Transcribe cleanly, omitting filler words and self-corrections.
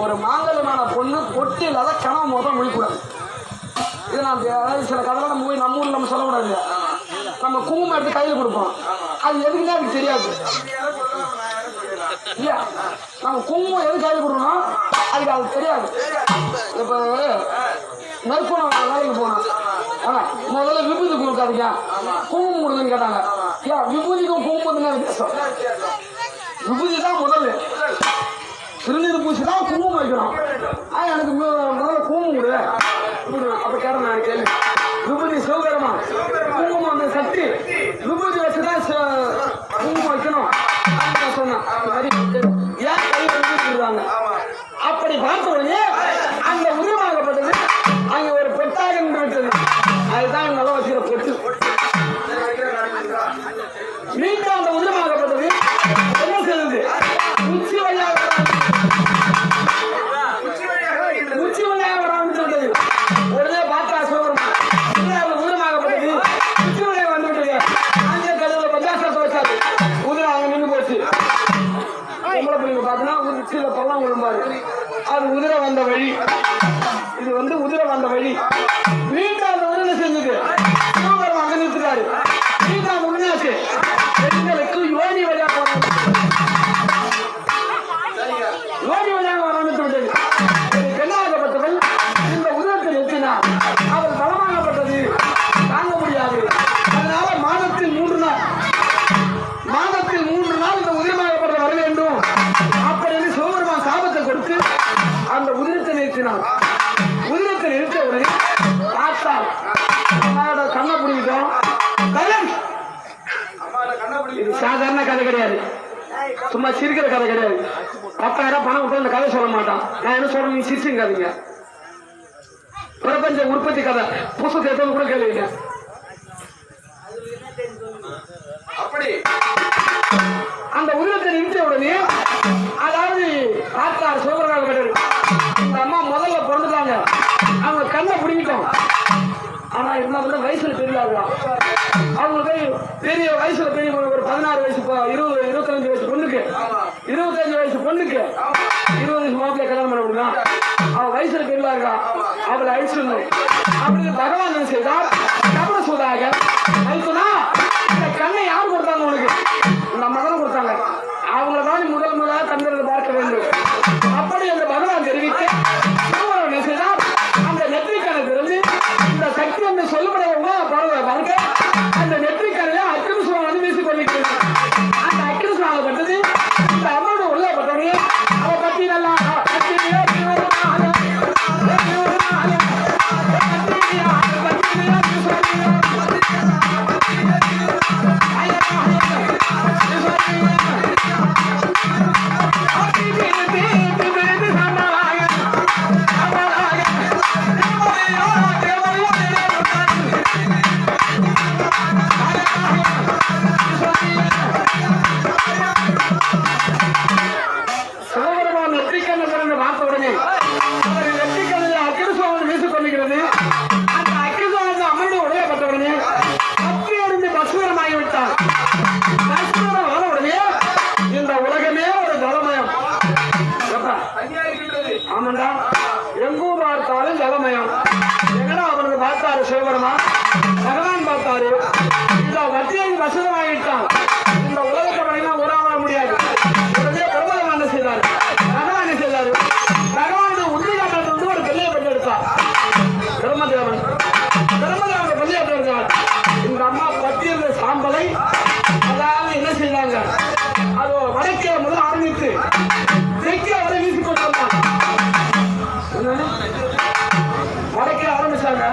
ஒரு மாங்கல்யமான பொண்ணு பொட்டி இல்லாத கனவு மோதம் முழிக்கூடாது. இது நான் சில கதைலாம் நம்ம போய் நம்ம ஊரில் நம்ம சொல்லக்கூடாது. நம்ம குங்குமம் எடுத்து கையில் கொடுப்போம். அது எதுக்குன்னே அதுக்கு தெரியாது. இல்ல நம்ம குங்குமம் எது கையில் கொடுக்கணும் அதுக்கு அது தெரியாது. இப்போ நற்பணம் வேலைக்கு போனோம். முதல்ல விபூதி கொடுக்காதீங்க, குங்குமம் கொடுக்குன்னு கேட்டாங்க. ஏன் விபூதிக்கும் குங்குமத்துக்கும் வித்தியாசம்? விபூதி தான் முதல்ல, திருநீர் பூசி தான் குங்குமம் வைக்கிறோம். எனக்கு முதல்ல குங்குமம் கொடு அப்ப கேட்டேன். நான் கேள்வி, விபூதி சிவகரமா, குங்குமம் அந்த சக்தி, விபூதி வச்சுதான் குங்குமம் வைக்கணும் அப்படின்னு சொன்னேன். ஏன் கை வந்துருக்காங்க? அப்படி பார்த்த உடனே அந்த உருவாக்கப்பட்டது அங்க ஒரு பெட்டாக நின்று, அதுதான் நல்லா வச்சுக்கிற பெட்டு. மீண்டும் அந்த உருவாக்கப்பட்டது என்ன செய்யுது? உச்சி வழியாக வரான்னு சொல்றது. உடனே பார்த்தா சிவபெருமான் உருவாக்கப்பட்டது உச்சி வழியாக வந்து விட்டது. அங்கே கழுவுல பஞ்சாசத்தை வச்சாரு. உதிரை அங்க நின்று போச்சு. பொம்பளை பிள்ளைங்க பார்த்தோன்னா உச்சியில பள்ளம் விழும்பாரு. அது உதிரை வந்த வழி. இது வந்து உதிரை வந்த வழி. மீண்டும் அந்த உதிரை செஞ்சது சிவபெருமான் அங்க நிறுத்துறாரு. மீண்டும் முன்னாச்சு பெண்களுக்கு யோனி வழியா போறாங்க. யோனி வழியாக வரணும்னு விட்டது. பெண்ணாகப்பட்டவள் இந்த உதிரத்தை நிறுத்தினார். அவள் பலமாகப்பட்டது தாங்க முடியாது. அதனால மாதத்தில் 3 நாள் இந்த உதிரமாகப்பட்ட வர வேண்டும் அப்படின்னு சிவபெருமான் சாபத்தை கொடுத்து அந்த உதிரத்தை நிறுத்தினார். உதிரத்தை நிறுத்த உடனே பார்த்தால் கண்ணை பிடிக்கிட்டோம். இது சாதாரண கதை கிடையாது, சும்மா சிரிக்கிற கதை கிடையாது. 10,000 பணம் விட்டு அந்த கதை சொல்ல மாட்டான். நான் என்ன சொல்றேன், நீ சிரிச்சுங்காதீங்க. பிரபஞ்ச உற்பத்தி கதை புதுசு எத்தனை கூட கேளுங்க. அப்படி அந்த உதிரத்தை நிறுத்த உடனே, அதாவது பார்த்தார் சிவபெருமான், இந்த அம்மா முதல்ல பிறந்துட்டாங்க, அவங்க கண்ணை பிடிக்கிட்டோம். ஆனா இருந்தாலும் வயசுல பெரியாருலாம். அவங்களுக்கு பெரிய வயசுல பெரிய ஒரு 16 வயசு 25 வயசு பொண்ணுக்கு 25 வயசு பொண்ணுக்கு 20 வயசு மாப்பிள்ளை கல்யாணம் பண்ண முடியுமா? அவன் வயசுல பெரியலா இருக்கா, அவளை அழிச்சிடணும் அப்படின்னு பகவான் என்ன செய்தார்? கபட சூதாக அழிச்சுனா இந்த கண்ணை யார் கொடுத்தாங்க? உனக்கு இந்த மகன் கொடுத்தாங்க. அவங்கள தான் முதலாக தந்திரத்தை பார்க்க வேண்டும். அப்படி அந்த பகவான் தெரிவித்து என்ன செய்தார்? அந்த நெற்றிக்கணை திறந்து இந்த சக்தி வந்து சொல்லப்படவங்க பார்க்க அந்த நெற்றிக்கணையில அக்கிரம சுவாமி வந்து வீசி கொண்டிருக்கிறது. அந்த அக்கிரம சுவாமி பட்டது இந்த அம்மனோட உள்ள பட்டவனே அவ பத்தி நல்லா எங்கும் பார்த்தாலும் ஜலமயம். எங்கடா அவனுக்கு பார்த்தாரு சிவபெருமான், பகவான் பார்த்தாரு. இந்த வட்டியை வசதமாகிட்டான். இந்த உலகத்தை வரைக்கும் உறாம முடியாது. உடனே பிரபலம் என்ன செய்தாரு? பகவான் என்ன செய்தாரு? பகவானுடைய உண்மையாட்டத்தை வந்து ஒரு பெல்லையை பெற்று எடுத்தார். பிரம்மதேவன் பெல்லையை பெற்று எடுத்தார். இந்த அம்மா பத்தியிருந்த சாம்பலை அதாவது என்ன செய்தாங்க? அது வடக்கே முதல் ஆரம்பித்து தெற்கே வரை வீசிக்கொண்டு வந்தாங்க. வடக்கே ஆரம்பிச்சாங்க.